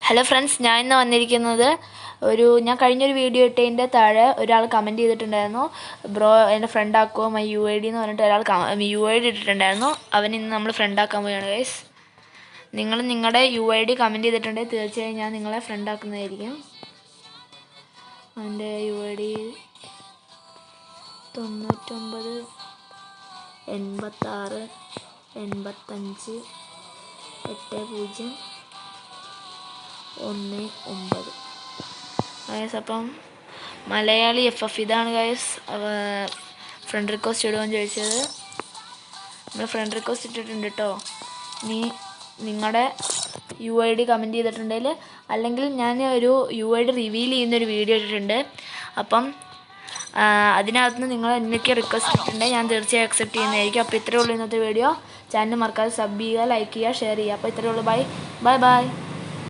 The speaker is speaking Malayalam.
ഹലോ ഫ്രണ്ട്സ്, ഞാൻ ഇന്ന് വന്നിരിക്കുന്നത് ഞാൻ കഴിഞ്ഞൊരു വീഡിയോ ഇട്ടതിൻ്റെ താഴെ ഒരാൾ കമൻറ്റ് ചെയ്തിട്ടുണ്ടായിരുന്നു. ബ്രോ എൻ്റെ ഫ്രണ്ടാക്കുമോ മൈ UID എന്ന് പറഞ്ഞിട്ട് ഒരാൾ UID ഇട്ടിട്ടുണ്ടായിരുന്നു. ഇന്ന് നമ്മൾ ഫ്രണ്ടാക്കാൻ പോവുകയാണ് ഗൈസ്. നിങ്ങൾ നിങ്ങളുടെ UID കമൻറ്റ് ചെയ്തിട്ടുണ്ടെങ്കിൽ തീർച്ചയായും ഞാൻ നിങ്ങളെ ഫ്രണ്ടാക്കുന്നതായിരിക്കും. എൻ്റെ UID 99 86 85 80 19. ഗൈസ്, അപ്പം മലയാളി FF ഇതാണ് ഗൈസ്. ഫ്രണ്ട് റിക്വസ്റ്റ് ഇടുമെന്ന് ചോദിച്ചത്. നമ്മൾ ഫ്രണ്ട് റിക്വസ്റ്റ് ഇട്ടിട്ടുണ്ട് കേട്ടോ. ഇനി നിങ്ങളുടെ UID കമൻറ്റ് ചെയ്തിട്ടുണ്ടെങ്കിൽ, അല്ലെങ്കിൽ ഞാൻ ഒരു UID റിവീൽ ചെയ്യുന്നൊരു വീഡിയോ ഇട്ടിട്ടുണ്ട്. അപ്പം അതിനകത്തുനിന്ന് നിങ്ങൾ എന്തൊക്കെ റിക്വസ്റ്റ് ഇട്ടിട്ടുണ്ടെങ്കിൽ ഞാൻ തീർച്ചയായും അക്സെപ്റ്റ് ചെയ്യുന്നതായിരിക്കും. അപ്പോൾ ഇത്രയേ ഉള്ളൂ ഇന്നത്തെ വീഡിയോ. ചാനൽ മറക്കാതെ സബ് ചെയ്യുക, ലൈക്ക് ചെയ്യുക, ഷെയർ ചെയ്യുക. അപ്പോൾ ഇത്രയേ ഉള്ളൂ. ബൈ.